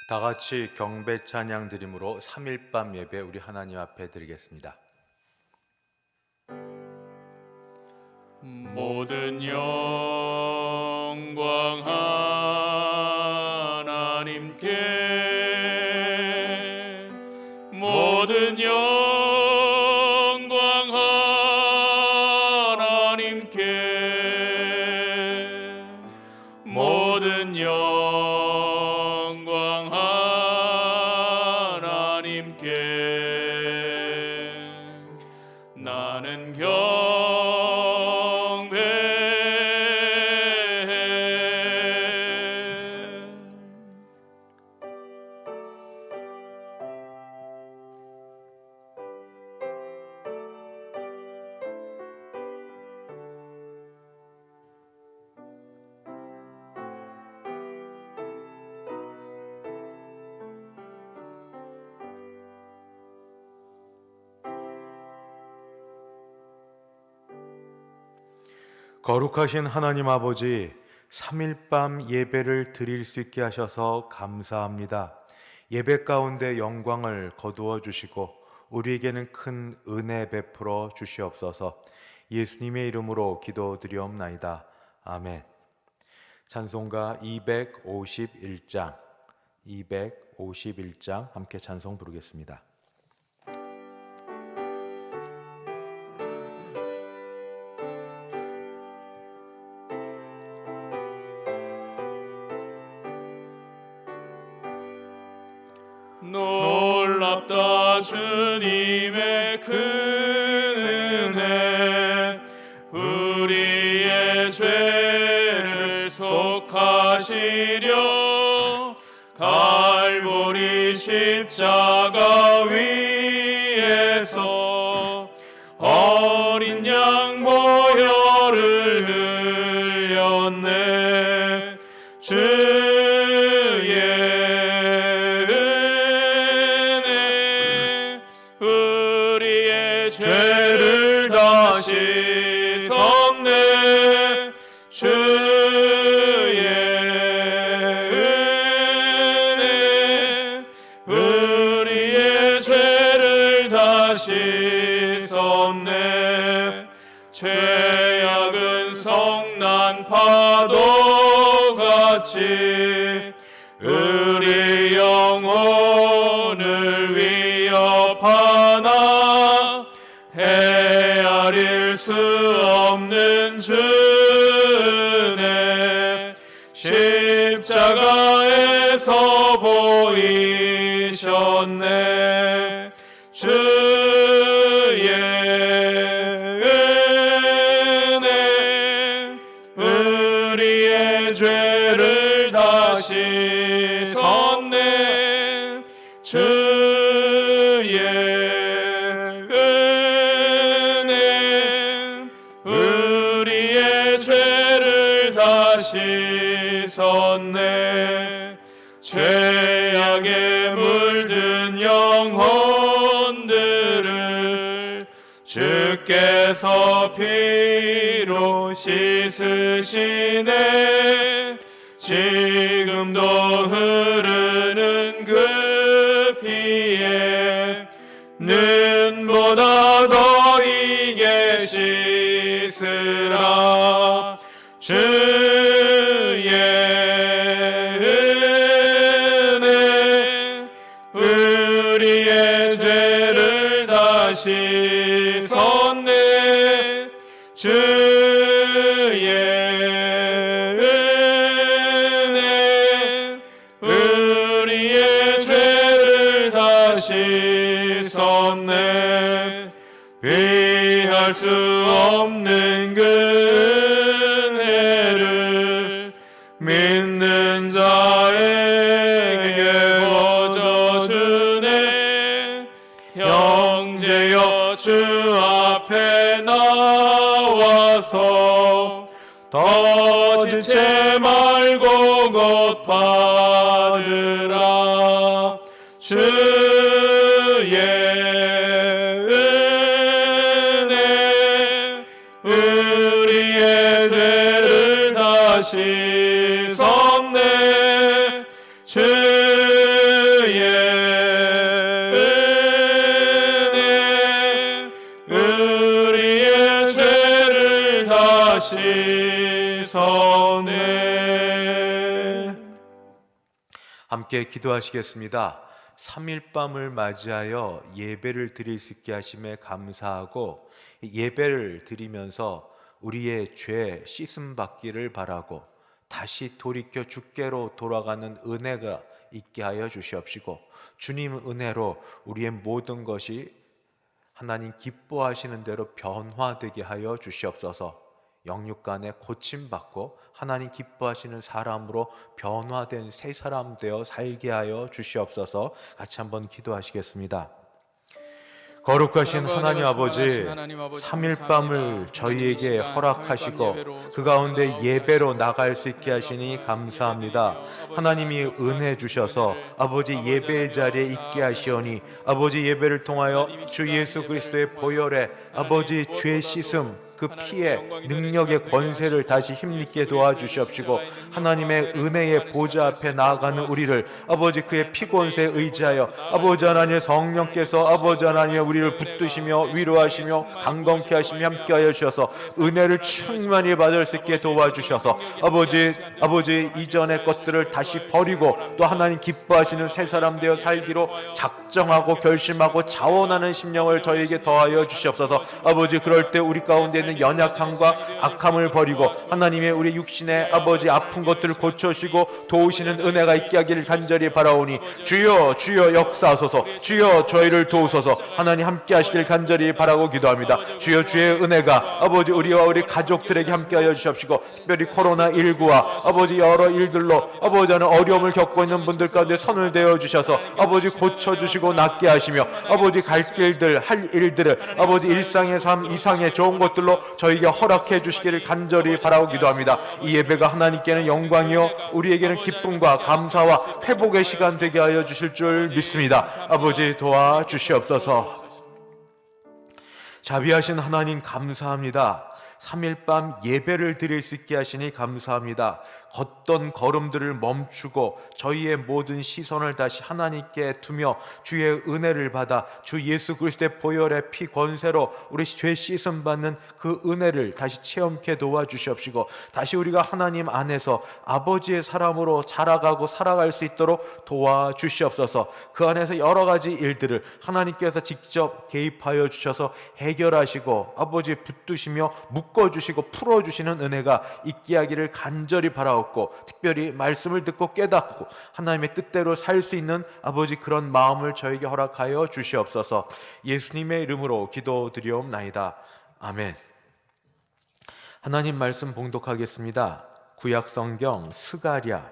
다 같이 경배 찬양 드림으로 3일밤 예배 우리 하나님 앞에 드리겠습니다. 모든 영광 하나님께, 모든 영광 하나님께, 모든 영광 하나님께. 나는 거룩하신 하나님 아버지, 3일밤 예배를 드릴 수 있게 하셔서 감사합니다. 예배 가운데 영광을 거두어 주시고 우리에게는 큰 은혜 베풀어 주시옵소서. 예수님의 이름으로 기도드리옵나이다. 아멘. 찬송가 251장 함께 찬송 부르겠습니다. 놀랍다 주님의 큰 은혜, 우리의 죄를 속하시려 갈보리 십자가 위에서 어린 양 보혈을 흘렸네. 주의 은혜 우리의 죄를 다 씻었네. 주의 은혜 우리의 죄를 다 씻었네. 죄악은 성난 파도같이 우리 영혼을 위협하나 헤아릴 수 없는 주네. 십자가에서 보이셨네. 주의 은혜 우리의 죄를 다 씻었네. 주의 은혜 우리의 죄를 다 씻었네. 죄악에 물든 영혼들을 주께서 피로 씻으시네. 지금도 흐르는 그 피에 눈보다 더 이게 씻으라. 주의 은혜 우리의 죄를 다 씻었네. 주의 은혜 우리의 죄를 다 씻었네. 비할 수 없는 그 은혜를 믿는 자에게 거저주네. 형제여 주 앞에 나와서 더 지체 말고 곧 받으라. 주의 은혜 우리의 죄를 다 씻었네. 주의 하시소네. 함께 기도하시겠습니다. 3일 밤을 맞이하여 예배를 드릴 수 있게 하심에 감사하고, 예배를 드리면서 우리의 죄 씻음 받기를 바라고 다시 돌이켜 주께로 돌아가는 은혜가 있게 하여 주시옵시고, 주님 은혜로 우리의 모든 것이 하나님 기뻐하시는 대로 변화되게 하여 주시옵소서. 영육간에 고침받고 하나님 기뻐하시는 사람으로 변화된 새 사람 되어 살게 하여 주시옵소서. 같이 한번 기도하시겠습니다. 거룩하신 하나님 아버지, 3일 밤을 저희에게 허락하시고 그 가운데 예배로 나갈 수 있게 하시니 감사합니다. 하나님이 은혜 주셔서 아버지 예배의 자리에 있게 하시오니, 아버지 예배를 통하여 주 예수 그리스도의 보혈에 아버지 죄 씻음, 그 피의 능력의 권세를 다시 힘있게 도와주시옵시고, 하나님의 은혜의 보좌 앞에 나아가는 우리를 아버지 그의 피 권세에 의지하여 아버지 하나님의 성령께서 아버지 하나님의 우리를 붙드시며 위로하시며 강건케 하시며 함께하여 주셔서 은혜를 충만히 받을 수 있게 도와주셔서 아버지 이전의 것들을 다시 버리고 또 하나님 기뻐하시는 새 사람 되어 살기로 작정하고 결심하고 자원하는 심령을 저희에게 더하여 주시옵소서. 아버지 그럴 때 우리 가운데 있는 연약함과 악함을 버리고 하나님의 우리 육신의 아버지 아픈 것들을 고쳐주시고 도우시는 은혜가 있게 하기를 간절히 바라오니, 주여 주여 역사하소서, 주여 저희를 도우소서. 하나님 함께 하시길 간절히 바라고 기도합니다. 주여 주의 은혜가 아버지 우리와 우리 가족들에게 함께하여 주시옵시고, 특별히 코로나19와 아버지 여러 일들로 아버지 하는 어려움을 겪고 있는 분들 가운데 손을 대어 주셔서 아버지 고쳐주시고 낫게 하시며, 아버지 갈 길들 할 일들을 아버지 일상의 삶 이상의 좋은 것들로 저희에게 허락해 주시기를 간절히 바라고 기도합니다. 이 예배가 하나님께는 영광이요 우리에게는 기쁨과 감사와 회복의 시간 되게 하여 주실 줄 믿습니다. 아버지 도와주시옵소서. 자비하신 하나님 감사합니다. 3일 밤 예배를 드릴 수 있게 하시니 감사합니다. 걷던 걸음들을 멈추고 저희의 모든 시선을 다시 하나님께 두며 주의 은혜를 받아 주 예수 그리스도의 보혈의 피 권세로 우리 죄 씻음 받는 그 은혜를 다시 체험케 도와주시옵시고, 다시 우리가 하나님 안에서 아버지의 사람으로 자라가고 살아갈 수 있도록 도와주시옵소서. 그 안에서 여러 가지 일들을 하나님께서 직접 개입하여 주셔서 해결하시고 아버지 붙드시며 묶어주시고 풀어주시는 은혜가 있게 하기를 간절히 바라옵고, 특별히 말씀을 듣고 깨닫고 하나님의 뜻대로 살 수 있는 아버지 그런 마음을 저에게 허락하여 주시옵소서. 예수님의 이름으로 기도드리옵나이다. 아멘. 하나님 말씀 봉독하겠습니다. 구약성경 스가랴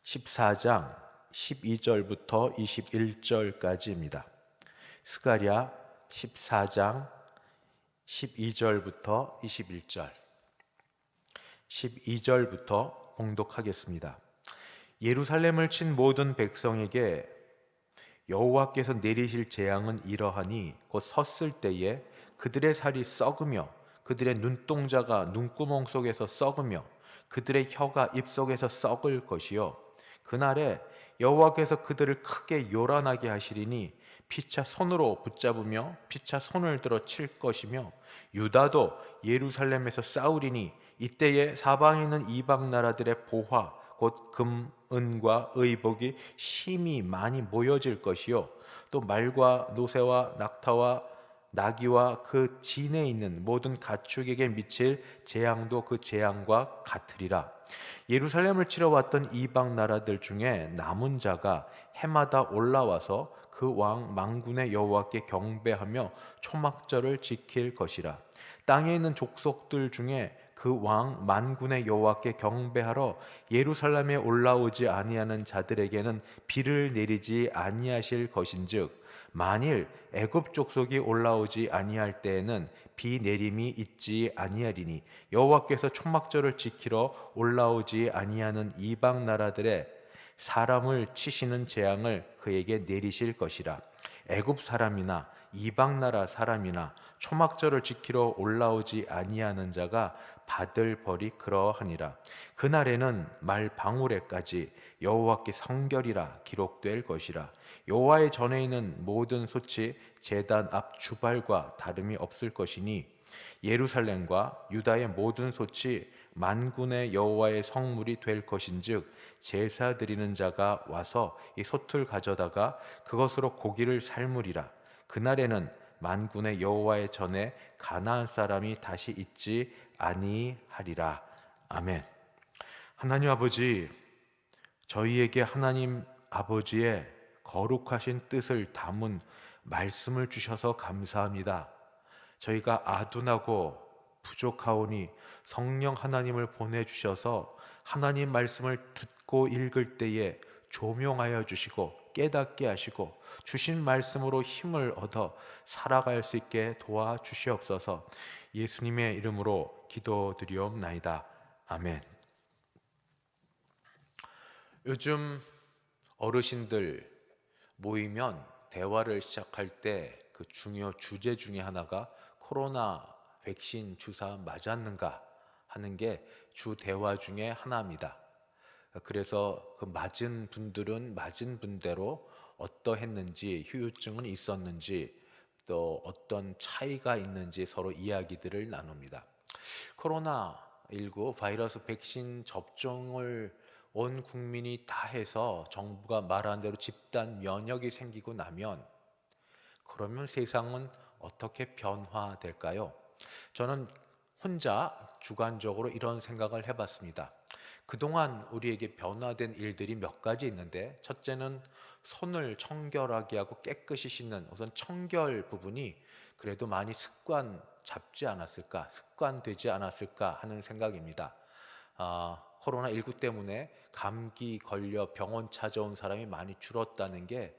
14장 12절부터 21절까지입니다. 스가랴 14장 12절부터 21절. 12절부터 봉독하겠습니다. 예루살렘을 친 모든 백성에게 여호와께서 내리실 재앙은 이러하니, 곧 섰을 때에 그들의 살이 썩으며 그들의 눈동자가 눈구멍 속에서 썩으며 그들의 혀가 입속에서 썩을 것이요, 그날에 여호와께서 그들을 크게 요란하게 하시리니 피차 손으로 붙잡으며 피차 손을 들어 칠 것이며, 유다도 예루살렘에서 싸우리니 이때에 사방에 있는 이방 나라들의 보화 곧 금, 은과 의복이 심히 많이 모여질 것이요, 또 말과 노새와 낙타와 나귀와 그 진에 있는 모든 가축에게 미칠 재앙도 그 재앙과 같으리라. 예루살렘을 치러 왔던 이방 나라들 중에 남은 자가 해마다 올라와서 그 왕 만군의 여호와께 경배하며 초막절을 지킬 것이라. 땅에 있는 족속들 중에 그 왕 만군의 여호와께 경배하러 예루살렘에 올라오지 아니하는 자들에게는 비를 내리지 아니하실 것인즉, 만일 애굽 족속이 올라오지 아니할 때에는 비 내림이 있지 아니하리니 여호와께서 초막절을 지키러 올라오지 아니하는 이방 나라들의 사람을 치시는 재앙을 그에게 내리실 것이라. 애굽 사람이나 이방 나라 사람이나 초막절을 지키러 올라오지 아니하는 자가 받을 벌이 그러하니라. 그날에는 말 방울에까지 여호와께 성결이라 기록될 것이라. 여호와의 전에 있는 모든 솥이 제단 앞 주발과 다름이 없을 것이니 예루살렘과 유다의 모든 솥이 만군의 여호와의 성물이 될 것인즉 제사 드리는 자가 와서 이 솥을 가져다가 그것으로 고기를 삶으리라. 그날에는 만군의 여호와의 전에 가나안 사람이 다시 있지 아니하리라. 아멘. 하나님 아버지, 저희에게 하나님 아버지의 거룩하신 뜻을 담은 말씀을 주셔서 감사합니다. 저희가 아둔하고 부족하오니 성령 하나님을 보내주셔서 하나님 말씀을 듣고 읽을 때에 조명하여 주시고 깨닫게 하시고 주신 말씀으로 힘을 얻어 살아갈 수 있게 도와주시옵소서. 예수님의 이름으로 기도드리옵나이다. 아멘. 요즘 어르신들 모이면 대화를 시작할 때 그 중요 주제 중에 하나가 코로나 백신 주사 맞았는가 하는 게 주 대화 중에 하나입니다. 그래서 그 맞은 분들은 맞은 분대로 어떠했는지, 후유증은 있었는지, 또 어떤 차이가 있는지 서로 이야기들을 나눕니다. 코로나19 바이러스 백신 접종을 온 국민이 다 해서 정부가 말한 대로 집단 면역이 생기고 나면 그러면 세상은 어떻게 변화될까요? 저는 혼자 주관적으로 이런 생각을 해봤습니다. 그동안 우리에게 변화된 일들이 몇 가지 있는데, 첫째는 손을 청결하게 하고 깨끗이 씻는 우선 청결 부분이 그래도 많이 습관 잡지 않았을까, 습관되지 않았을까 하는 생각입니다. 코로나19 때문에 감기 걸려 병원 찾아온 사람이 많이 줄었다는 게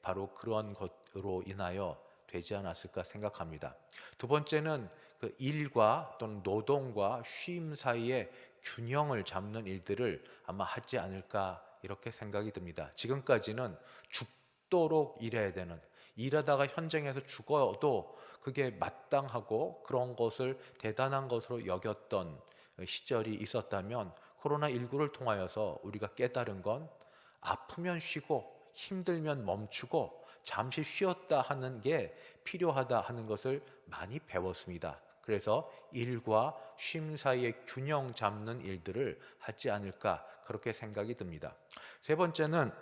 바로 그런 것으로 인하여 되지 않았을까 생각합니다. 두 번째는 그 일과 또는 노동과 쉼 사이에 균형을 잡는 일들을 아마 하지 않을까 이렇게 생각이 듭니다. 지금까지는 죽도록 일해야 되는, 일하다가 현장에서 죽어도 그게 마땅하고 그런 것을 대단한 것으로 여겼던 시절이 있었다면, 코로나19를 통하여서 우리가 깨달은 건 아프면 쉬고 힘들면 멈추고 잠시 쉬었다 하는 게 필요하다 하는 것을 많이 배웠습니다. 그래서 일과 쉼 사이의 균형 잡는 일들을 하지 않을까 그렇게 생각이 듭니다. 세 번째는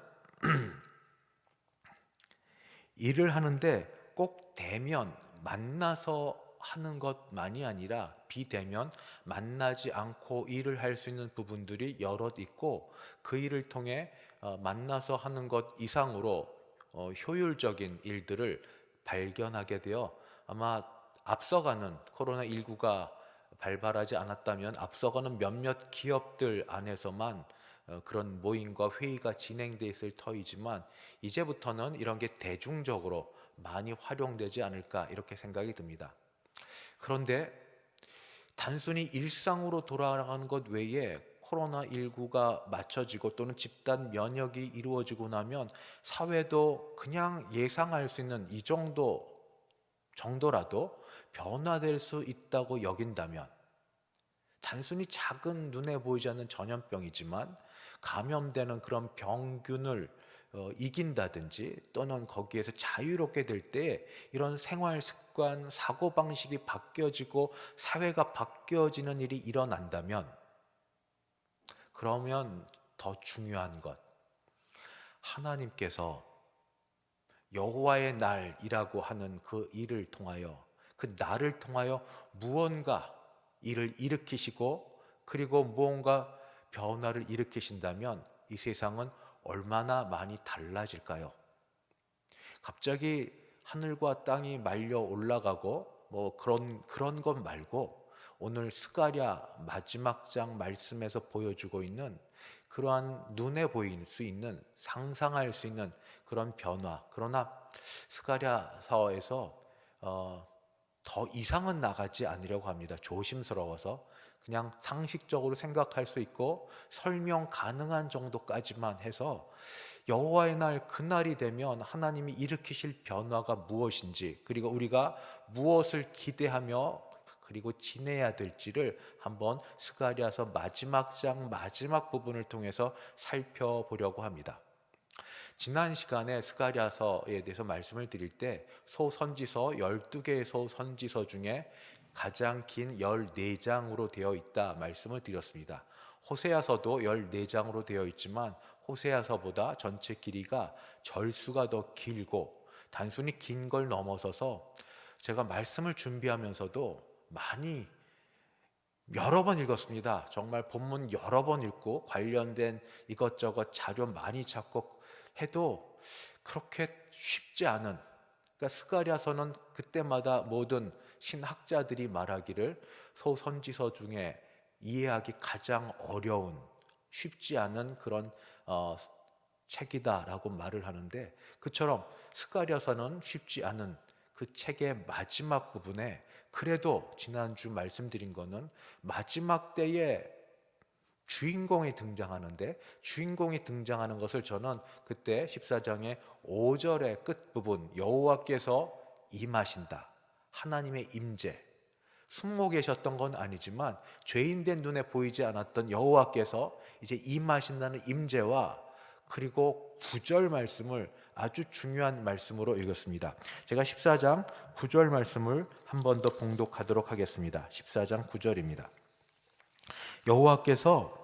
일을 하는데 꼭 대면 만나서 하는 것만이 아니라 비대면 만나지 않고 일을 할 수 있는 부분들이 여럿 있고, 그 일을 통해 만나서 하는 것 이상으로 효율적인 일들을 발견하게 되어 아마 앞서가는 코로나19가 발발하지 않았다면 앞서가는 몇몇 기업들 안에서만 그런 모임과 회의가 진행돼 있을 터이지만, 이제부터는 이런 게 대중적으로 많이 활용되지 않을까 이렇게 생각이 듭니다. 그런데 단순히 일상으로 돌아가는 것 외에 코로나19가 맞춰지고 또는 집단 면역이 이루어지고 나면 사회도 그냥 예상할 수 있는 이 정도라도 변화될 수 있다고 여긴다면, 단순히 작은 눈에 보이지 않는 전염병이지만 감염되는 그런 병균을 이긴다든지 또는 거기에서 자유롭게 될 때 이런 생활 습관, 사고방식이 바뀌어지고 사회가 바뀌어지는 일이 일어난다면, 그러면 더 중요한 것, 하나님께서 여호와의 날이라고 하는 그 일을 통하여, 그 날을 통하여 무언가 일을 일으키시고 그리고 무언가 변화를 일으키신다면 이 세상은 얼마나 많이 달라질까요? 갑자기 하늘과 땅이 말려 올라가고 뭐 그런 것 말고, 오늘 스가랴 마지막 장 말씀에서 보여주고 있는 그러한 눈에 보일 수 있는, 상상할 수 있는 그런 변화, 그러나 스가랴서에서 더 이상은 나가지 않으려고 합니다. 조심스러워서 그냥 상식적으로 생각할 수 있고 설명 가능한 정도까지만 해서 여호와의 날, 그날이 되면 하나님이 일으키실 변화가 무엇인지, 그리고 우리가 무엇을 기대하며 그리고 지내야 될지를 한번 스가랴서 마지막 장 마지막 부분을 통해서 살펴보려고 합니다. 지난 시간에 스가랴서에 대해서 말씀을 드릴 때 소선지서 12개의 소선지서 중에 가장 긴 14장으로 되어 있다 말씀을 드렸습니다. 호세아서도 14장으로 되어 있지만 호세아서보다 전체 길이가 절수가 더 길고 단순히 긴 걸 넘어서서 제가 말씀을 준비하면서도 많이 여러 번 읽었습니다. 정말 본문 여러 번 읽고 관련된 이것저것 자료 많이 찾고 해도 그렇게 쉽지 않은, 그러니까 스가랴서는 그때마다 모든 신학자들이 말하기를 소선지서 중에 이해하기 가장 어려운, 쉽지 않은 그런 책이다라고 말을 하는데, 그처럼 스가랴서는 쉽지 않은 그 책의 마지막 부분에, 그래도 지난주 말씀드린 거는 마지막 때에 주인공이 등장하는데, 주인공이 등장하는 것을 저는 그때 14장의 5절의 끝부분, 여호와께서 임하신다, 하나님의 임재, 숨모 계셨던 건 아니지만 죄인된 눈에 보이지 않았던 여호와께서 이제 임하신다는 임재와, 그리고 9절 말씀을 아주 중요한 말씀으로 읽었습니다. 제가 14장 9절 말씀을 한 번 더 봉독하도록 하겠습니다. 14장 9절입니다. 여호와께서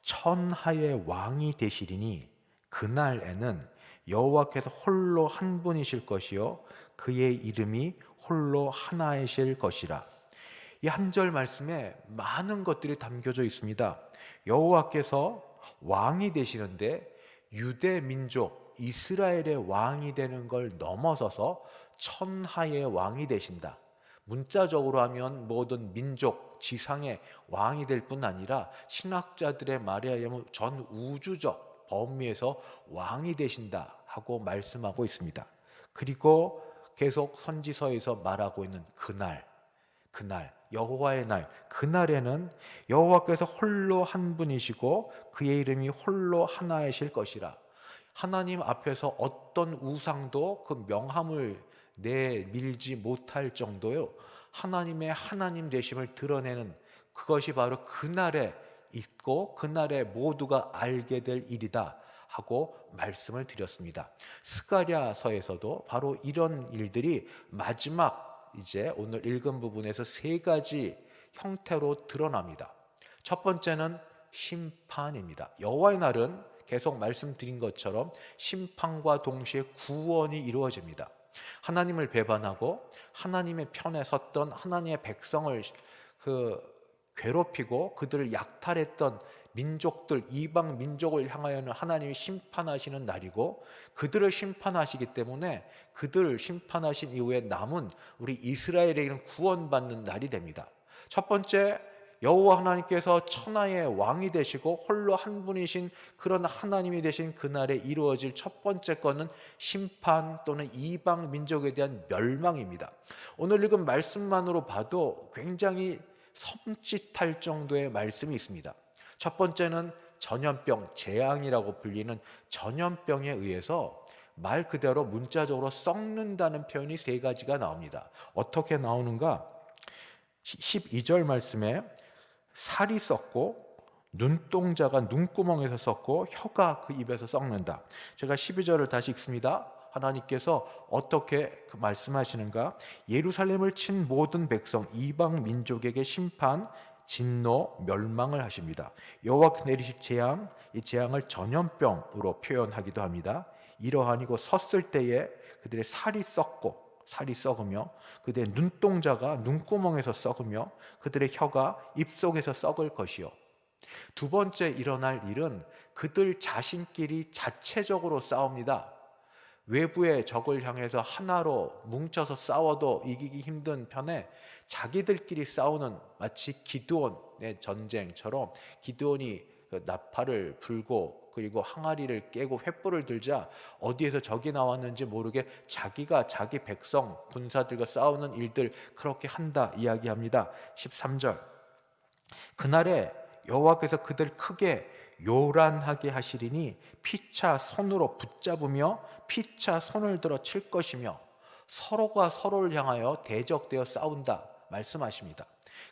천하의 왕이 되시리니 그날에는 여호와께서 홀로 한 분이실 것이요 그의 이름이 홀로 하나이실 것이라. 이 한 절 말씀에 많은 것들이 담겨져 있습니다. 여호와께서 왕이 되시는데 유대 민족 이스라엘의 왕이 되는 걸 넘어서서 천하의 왕이 되신다. 문자적으로 하면 모든 민족 지상의 왕이 될 뿐 아니라 신학자들의 말에 의하면 전 우주적 범위에서 왕이 되신다 하고 말씀하고 있습니다. 그리고 계속 선지서에서 말하고 있는 그날 여호와의 날, 그날에는 여호와께서 홀로 한 분이시고 그의 이름이 홀로 하나이실 것이라. 하나님 앞에서 어떤 우상도 그 명함을 내밀지 못할 정도요, 하나님의 하나님 되심을 드러내는 그것이 바로 그날에 있고 그날에 모두가 알게 될 일이다 하고 말씀을 드렸습니다. 스가랴서에서도 바로 이런 일들이 마지막 이제 오늘 읽은 부분에서 세 가지 형태로 드러납니다. 첫 번째는 심판입니다. 여호와의 날은 계속 말씀드린 것처럼 심판과 동시에 구원이 이루어집니다. 하나님을 배반하고 하나님의 편에 섰던 하나님의 백성을 괴롭히고 그들을 약탈했던 민족들, 이방 민족을 향하여는 하나님이 심판하시는 날이고, 그들을 심판하시기 때문에 그들을 심판하신 이후에 남은 우리 이스라엘에게는 구원받는 날이 됩니다. 첫 번째, 여호와 하나님께서 천하의 왕이 되시고 홀로 한 분이신 그런 하나님이 되신 그날에 이루어질 첫 번째 것은 심판 또는 이방 민족에 대한 멸망입니다. 오늘 읽은 말씀만으로 봐도 굉장히 섬찟할 정도의 말씀이 있습니다. 첫 번째는 전염병, 재앙이라고 불리는 전염병에 의해서 말 그대로 문자적으로 썩는다는 표현이 세 가지가 나옵니다. 어떻게 나오는가? 12절 말씀에 살이 썩고 눈동자가 눈구멍에서 썩고 혀가 그 입에서 썩는다. 제가 12절을 다시 읽습니다. 하나님께서 어떻게 말씀하시는가? 예루살렘을 친 모든 백성 이방 민족에게 심판, 진노, 멸망을 하십니다. 여호와께서 내리실 재앙, 이 재앙을 전염병으로 표현하기도 합니다. 이러하니고 섰을 때에 그들의 살이 썩으며 그들의 눈동자가 눈구멍에서 썩으며 그들의 혀가 입속에서 썩을 것이요. 두 번째 일어날 일은 그들 자신끼리 자체적으로 싸웁니다. 외부의 적을 향해서 하나로 뭉쳐서 싸워도 이기기 힘든 편에 자기들끼리 싸우는, 마치 기드온의 전쟁처럼 기드온이 나팔을 불고 그리고 항아리를 깨고 횃불을 들자 어디에서 적이 나왔는지 모르게 자기가 자기 백성 군사들과 싸우는 일들 그렇게 한다 이야기합니다. 13절, 그날에 여호와께서 그들 크게 요란하게 하시리니 피차 손으로 붙잡으며 피차 손을 들어 칠 것이며 서로가 서로를 향하여 대적되어 싸운다 말씀하십니다.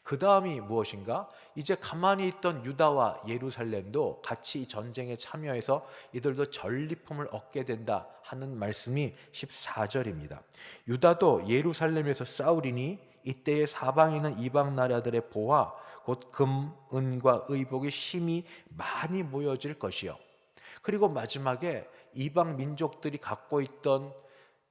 그 다음이 무엇인가? 이제 가만히 있던 유다와 예루살렘도 같이 이 전쟁에 참여해서 이들도 전리품을 얻게 된다 하는 말씀이 14절입니다. 유다도 예루살렘에서 싸우리니 이때에 사방에는 이방 나라들의 보화 곧 금, 은과 의복이 심히 많이 모여질 것이요. 그리고 마지막에 이방 민족들이 갖고 있던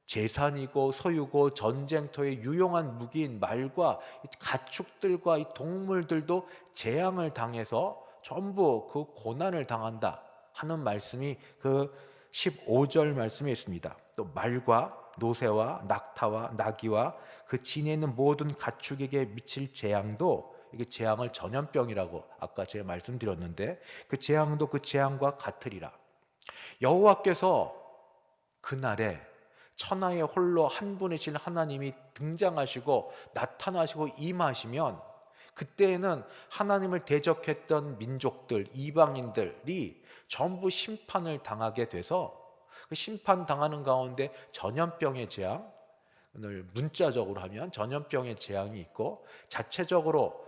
재산이고 소유고 전쟁터의 유용한 무기인 말과 가축들과 이 동물들도 재앙을 당해서 전부 그 고난을 당한다 하는 말씀이 그 15절 말씀에 있습니다. 또 말과 노새와 낙타와 나귀와 그 진에 있는 모든 가축에게 미칠 재앙도, 이게 재앙을 전염병이라고 아까 제가 말씀드렸는데, 그 재앙도 그 재앙과 같으리라. 여호와께서 그날에 천하에 홀로 한 분이신 하나님이 등장하시고 나타나시고 임하시면, 그때에는 하나님을 대적했던 민족들, 이방인들이 전부 심판을 당하게 돼서, 그 심판 당하는 가운데 전염병의 재앙, 오늘 문자적으로 하면 전염병의 재앙이 있고, 자체적으로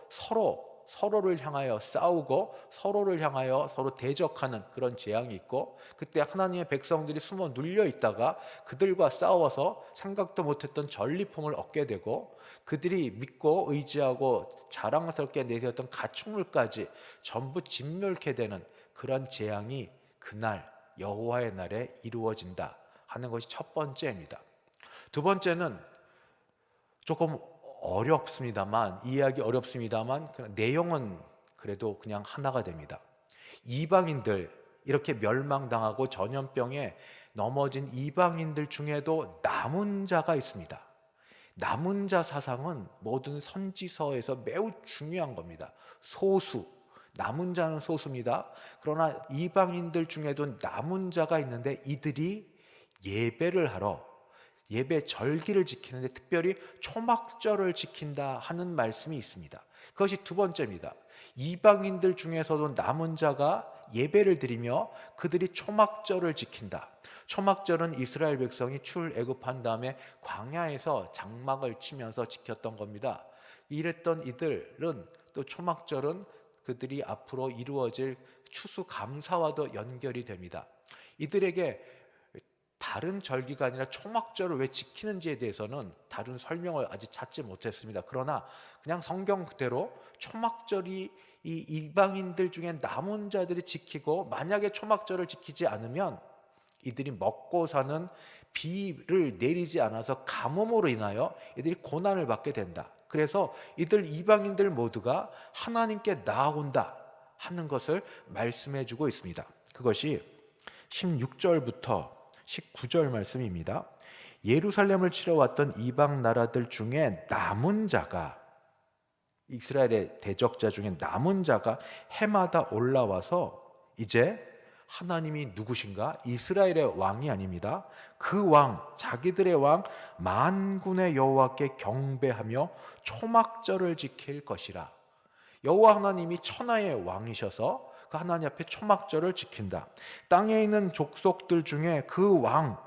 서로를 향하여 싸우고 서로를 향하여 서로 대적하는 그런 재앙이 있고, 그때 하나님의 백성들이 숨어 눌려 있다가 그들과 싸워서 생각도 못했던 전리품을 얻게 되고, 그들이 믿고 의지하고 자랑스럽게 내세웠던 가축물까지 전부 짓밟게 되는 그런 재앙이 그날 여호와의 날에 이루어진다 하는 것이 첫 번째입니다. 두 번째는 조금 어렵습니다만, 이해하기 어렵습니다만 내용은 그래도 그냥 하나가 됩니다. 이방인들, 이렇게 멸망당하고 전염병에 넘어진 이방인들 중에도 남은 자가 있습니다. 남은 자 사상은 모든 선지서에서 매우 중요한 겁니다. 소수, 남은 자는 소수입니다. 그러나 이방인들 중에도 남은 자가 있는데, 이들이 예배를 하러, 예배 절기를 지키는데 특별히 초막절을 지킨다 하는 말씀이 있습니다. 그것이 두 번째입니다. 이방인들 중에서도 남은 자가 예배를 드리며 그들이 초막절을 지킨다. 초막절은 이스라엘 백성이 출애굽한 다음에 광야에서 장막을 치면서 지켰던 겁니다. 이랬던 이들은 또 초막절은 그들이 앞으로 이루어질 추수감사와도 연결이 됩니다. 이들에게 다른 절기가 아니라 초막절을 왜 지키는지에 대해서는 다른 설명을 아직 찾지 못했습니다. 그러나 그냥 성경 그대로 초막절이 이 이방인들 중에 남은 자들이 지키고, 만약에 초막절을 지키지 않으면 이들이 먹고 사는 비를 내리지 않아서 가뭄으로 인하여 이들이 고난을 받게 된다. 그래서 이들 이방인들 모두가 하나님께 나아온다 하는 것을 말씀해 주고 있습니다. 그것이 16절부터 19절 말씀입니다. 예루살렘을 치러 왔던 이방 나라들 중에 남은 자가, 이스라엘의 대적자 중에 남은 자가 해마다 올라와서, 이제 하나님이 누구신가? 이스라엘의 왕이 아닙니다. 그 왕, 자기들의 왕 만군의 여호와께 경배하며 초막절을 지킬 것이라. 여호와 하나님이 천하의 왕이셔서 그 하나님 앞에 초막절을 지킨다. 땅에 있는 족속들 중에 그 왕,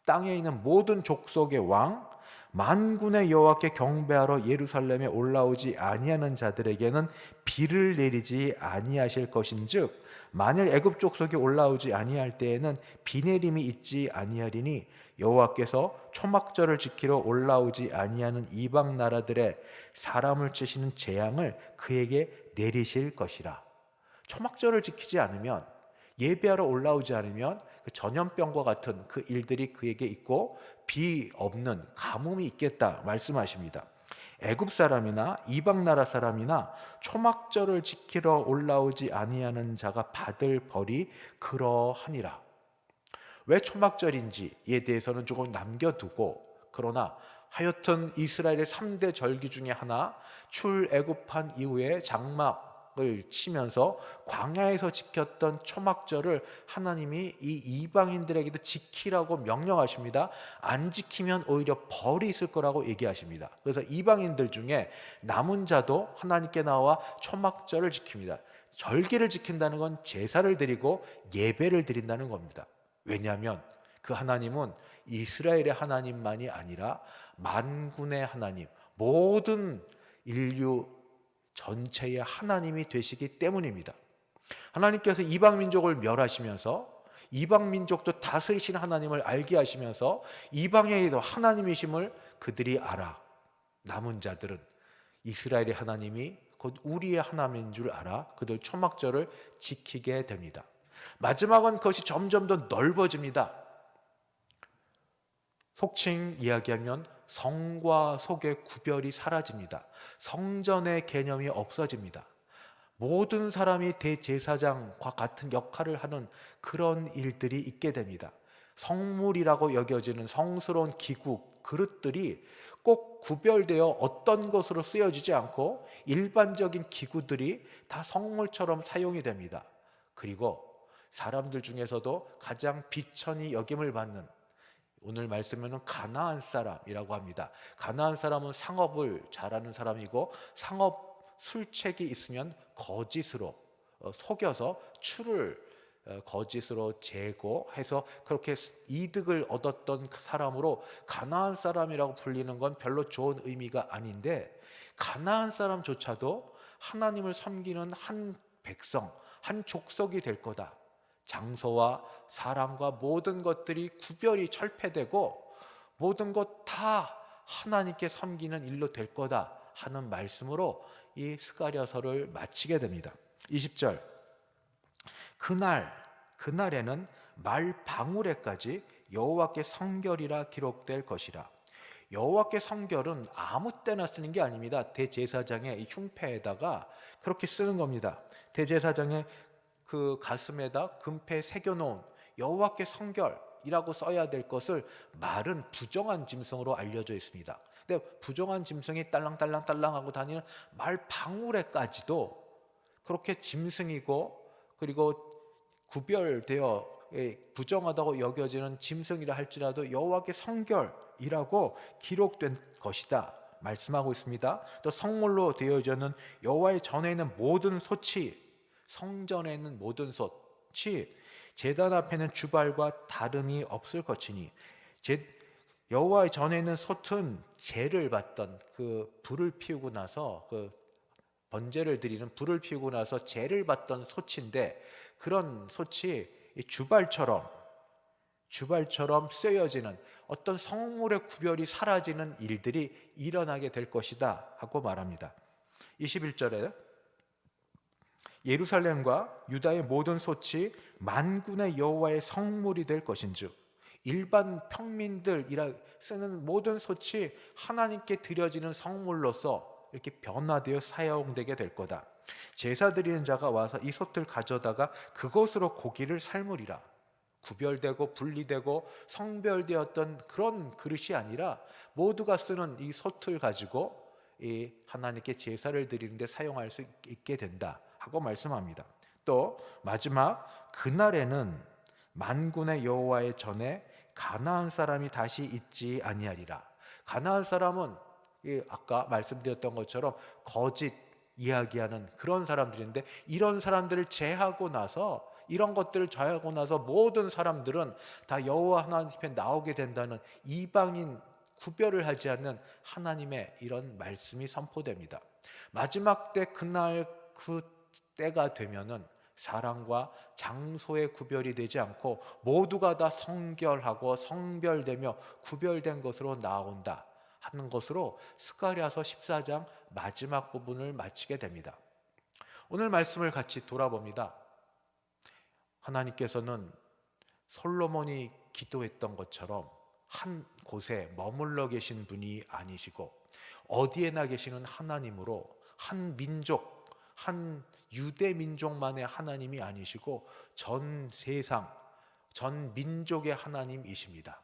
땅에 있는 모든 족속의 왕, 만군의 여호와께 경배하러 예루살렘에 올라오지 아니하는 자들에게는 비를 내리지 아니하실 것인즉, 만일 애굽 족속이 올라오지 아니할 때에는 비 내림이 있지 아니하리니 여호와께서 초막절을 지키러 올라오지 아니하는 이방 나라들의 사람을 치시는 재앙을 그에게 내리실 것이라. 초막절을 지키지 않으면, 예배하러 올라오지 않으면 그 전염병과 같은 그 일들이 그에게 있고 비 없는 가뭄이 있겠다 말씀하십니다. 애굽 사람이나 이방 나라 사람이나 초막절을 지키러 올라오지 아니하는 자가 받을 벌이 그러하니라. 왜 초막절인지에 대해서는 조금 남겨두고, 그러나 하여튼 이스라엘의 3대 절기 중에 하나, 출애굽한 이후에 장막을 치면서 광야에서 지켰던 초막절을 하나님이 이 이방인들에게도 지키라고 명령하십니다. 안 지키면 오히려 벌이 있을 거라고 얘기하십니다. 그래서 이방인들 중에 남은 자도 하나님께 나와 초막절을 지킵니다. 절기를 지킨다는 건 제사를 드리고 예배를 드린다는 겁니다. 왜냐하면 그 하나님은 이스라엘의 하나님만이 아니라 만군의 하나님, 모든 인류 전체의 하나님이 되시기 때문입니다. 하나님께서 이방 민족을 멸하시면서 이방 민족도 다스리신 하나님을 알게 하시면서 이방에도 하나님이심을 그들이 알아. 남은 자들은 이스라엘의 하나님이 곧 우리의 하나님인 줄 알아 그들 초막절을 지키게 됩니다. 마지막은 그것이 점점 더 넓어집니다. 속칭 이야기하면 성과 속의 구별이 사라집니다. 성전의 개념이 없어집니다. 모든 사람이 대제사장과 같은 역할을 하는 그런 일들이 있게 됩니다. 성물이라고 여겨지는 성스러운 기구, 그릇들이 꼭 구별되어 어떤 것으로 쓰여지지 않고 일반적인 기구들이 다 성물처럼 사용이 됩니다. 그리고 사람들 중에서도 가장 비천히 여김을 받는, 오늘 말씀에는 가나안 사람이라고 합니다. 가나안 사람은 상업을 잘하는 사람이고 상업 술책이 있으면 거짓으로 속여서 추를 거짓으로 재고 해서 그렇게 이득을 얻었던 사람으로 가나안 사람이라고 불리는 건 별로 좋은 의미가 아닌데, 가나안 사람조차도 하나님을 섬기는 한 백성, 한 족속이 될 거다. 장소와 사람과 모든 것들이 구별이 철폐되고 모든 것 다 하나님께 섬기는 일로 될 거다 하는 말씀으로 이 스가랴서를 마치게 됩니다. 20절, 그날에는 말 방울에까지 여호와께 성결이라 기록될 것이라. 여호와께 성결은 아무 때나 쓰는 게 아닙니다. 대제사장의 흉패에다가 그렇게 쓰는 겁니다. 대제사장의 그 가슴에다 금패 새겨놓은 여호와께 성결이라고 써야 될 것을 말은 부정한 짐승으로 알려져 있습니다. 근데 부정한 짐승이 딸랑딸랑딸랑하고 다니는 말 방울에까지도 그렇게 짐승이고 그리고 구별되어 부정하다고 여겨지는 짐승이라 할지라도 여호와께 성결이라고 기록된 것이다 말씀하고 있습니다. 또 성물로 되어져는 여호와의 전에 있는 모든 솥이, 성전에 있는 모든 솥이 제단 앞에는 주발과 다름이 없을 것이니, 여호와의 전에 있는 솥은 제를 받던 그 불을 피우고 나서 그 번제를 드리는 불을 피우고 나서 제를 받던 솥인데, 그런 솥이 주발처럼 쓰여지는 어떤 성물의 구별이 사라지는 일들이 일어나게 될 것이다 하고 말합니다. 21절에 예루살렘과 유다의 모든 솥이 만군의 여호와의 성물이 될 것인즉, 일반 평민들이라 쓰는 모든 솥이 하나님께 드려지는 성물로서 이렇게 변화되어 사용되게 될 거다. 제사 드리는 자가 와서 이 솥을 가져다가 그것으로 고기를 삶으리라. 구별되고 분리되고 성별되었던 그런 그릇이 아니라 모두가 쓰는 이 솥을 가지고 이 하나님께 제사를 드리는데 사용할 수 있게 된다 하고 말씀합니다. 또 마지막, 그날에는 만군의 여호와의 전에 가나안 사람이 다시 있지 아니하리라. 가나안 사람은 아까 말씀드렸던 것처럼 거짓 이야기하는 그런 사람들인데, 이런 사람들을 제하고 나서, 이런 것들을 제하고 나서 모든 사람들은 다 여호와 하나님 앞에 나오게 된다는, 이방인 구별을 하지 않는 하나님의 이런 말씀이 선포됩니다. 마지막 때 그날 그 때가 되면은 사람과 장소의 구별이 되지 않고 모두가 다 성결하고 성별되며 구별된 것으로 나온다 하는 것으로 스가랴서 14장 마지막 부분을 마치게 됩니다. 오늘 말씀을 같이 돌아봅니다. 하나님께서는 솔로몬이 기도했던 것처럼 한 곳에 머물러 계신 분이 아니시고 어디에나 계시는 하나님으로, 한 민족, 한 유대 민족만의 하나님이 아니시고 전 세상, 전 민족의 하나님이십니다.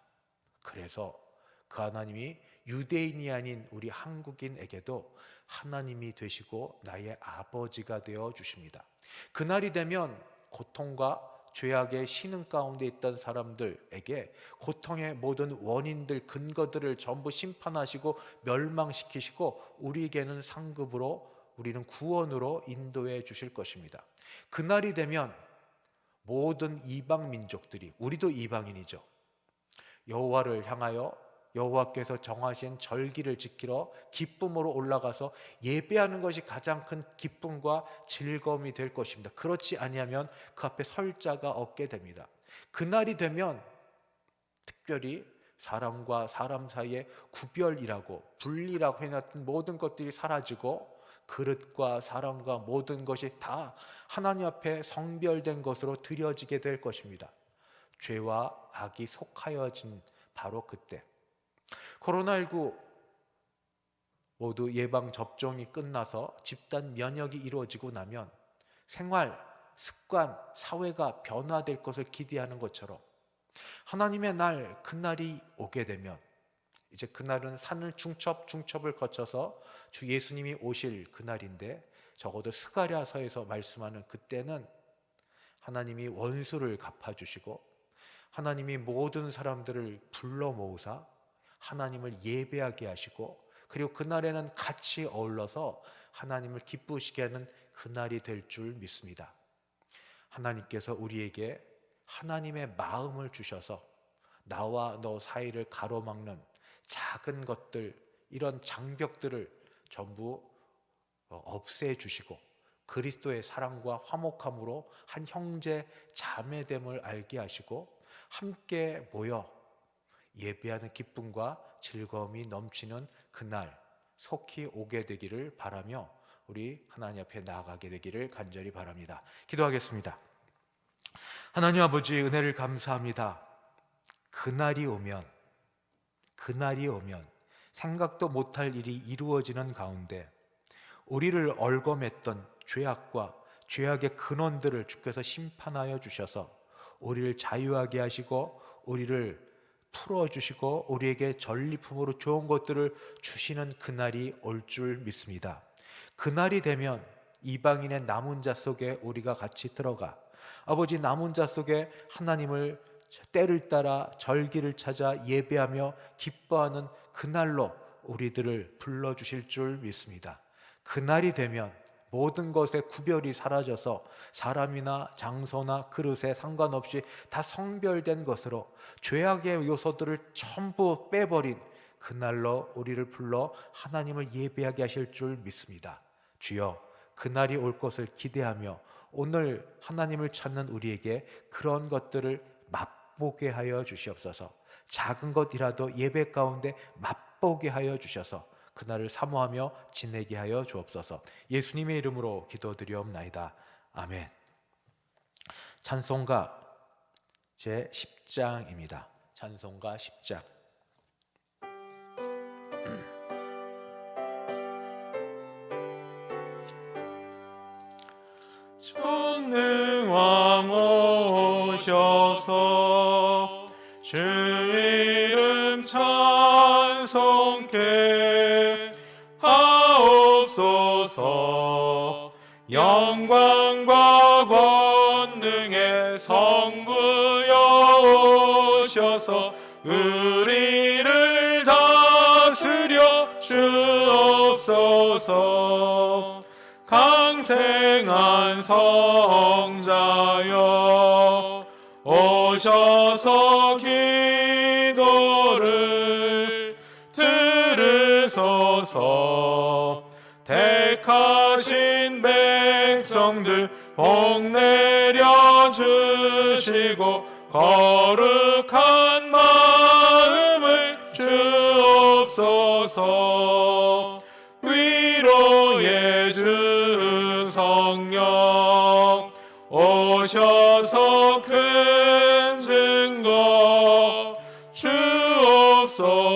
그래서 그 하나님이 유대인이 아닌 우리 한국인에게도 하나님이 되시고 나의 아버지가 되어 주십니다. 그날이 되면 고통과 죄악의 신흥 가운데 있던 사람들에게 고통의 모든 원인들, 근거들을 전부 심판하시고 멸망시키시고 우리에게는 상급으로, 우리는 구원으로 인도해 주실 것입니다. 그날이 되면 모든 이방 민족들이, 우리도 이방인이죠, 여호와를 향하여 여호와께서 정하신 절기를 지키러 기쁨으로 올라가서 예배하는 것이 가장 큰 기쁨과 즐거움이 될 것입니다. 그렇지 아니하면 그 앞에 설 자가 없게 됩니다. 그날이 되면 특별히 사람과 사람 사이에 구별이라고 분리라고 해놨던 모든 것들이 사라지고 그릇과 사람과 모든 것이 다 하나님 앞에 성별된 것으로 드려지게 될 것입니다. 죄와 악이 속하여진 바로 그때, 코로나19 모두 예방 접종이 끝나서 집단 면역이 이루어지고 나면 생활, 습관, 사회가 변화될 것을 기대하는 것처럼 하나님의 날, 그날이 오게 되면 이제 그날은 산을 중첩을 거쳐서 주 예수님이 오실 그날인데, 적어도 스가랴서에서 말씀하는 그때는 하나님이 원수를 갚아주시고 하나님이 모든 사람들을 불러 모으사 하나님을 예배하게 하시고, 그리고 그날에는 같이 어울러서 하나님을 기쁘시게 하는 그날이 될 줄 믿습니다. 하나님께서 우리에게 하나님의 마음을 주셔서 나와 너 사이를 가로막는 작은 것들, 이런 장벽들을 전부 없애주시고 그리스도의 사랑과 화목함으로 한 형제 자매됨을 알게 하시고 함께 모여 예배하는 기쁨과 즐거움이 넘치는 그날 속히 오게 되기를 바라며 우리 하나님 앞에 나아가게 되기를 간절히 바랍니다. 기도하겠습니다. 하나님 아버지, 은혜를 감사합니다. 그날이 오면 생각도 못할 일이 이루어지는 가운데 우리를 얽어맸던 죄악과 죄악의 근원들을 주께서 심판하여 주셔서 우리를 자유하게 하시고 우리를 풀어주시고 우리에게 전리품으로 좋은 것들을 주시는 그날이 올 줄 믿습니다. 그날이 되면 이방인의 남은 자 속에 우리가 같이 들어가 아버지, 남은 자 속에 하나님을 때를 따라 절기를 찾아 예배하며 기뻐하는 그날로 우리들을 불러주실 줄 믿습니다. 그날이 되면 모든 것의 구별이 사라져서 사람이나 장소나 그릇에 상관없이 다 성별된 것으로 죄악의 요소들을 전부 빼버린 그날로 우리를 불러 하나님을 예배하게 하실 줄 믿습니다. 주여, 그날이 올 것을 기대하며 오늘 하나님을 찾는 우리에게 그런 것들을 맛보게 하여 주시옵소서. 작은 것이라도 예배 가운데 맛보게 하여 주셔서 그날을 사모하며 지내게 하여 주옵소서. 예수님의 이름으로 기도드리옵나이다. 아멘. 찬송가 제10장입니다. 찬송가 10장. 전능왕 오셔서 주 이름 찬송케 하옵소서. 영광과 권능의 성부여 오셔서 우리를 다스려 주옵소서. 강생한 성자여 오셔서 기도를 들으소서. 택하신 백성들 복 내려 주시고 거룩한 마음을 주옵소서. 위로의 주 성령 오셔서 큰 증거 주옵소서.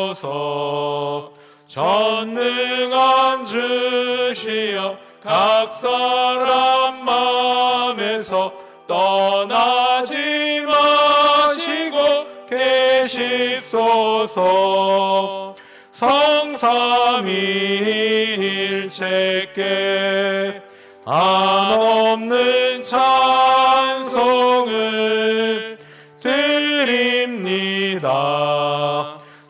전능한 주시여 각 사람 마음에서 떠나지 마시고 계십소서. 성삼위일체께 한없는 찬송을 드립니다.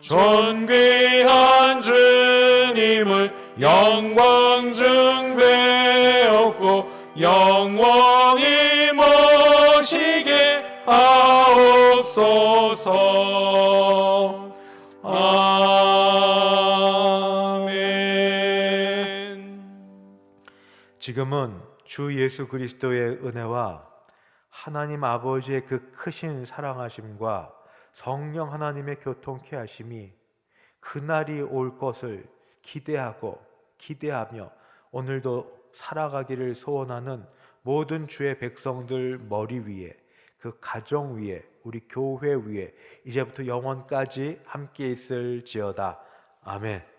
존귀한 주님을 영광 중배웠고 영원히 모시게 하옵소서. 아멘. 지금은 주 예수 그리스도의 은혜와 하나님 아버지의 그 크신 사랑하심과 성령 하나님의 교통케 하심이 그날이 올 것을 기대하며 오늘도 살아가기를 소원하는 모든 주의 백성들 머리 위에, 그 가정 위에, 우리 교회 위에 이제부터 영원까지 함께 있을지어다. 아멘.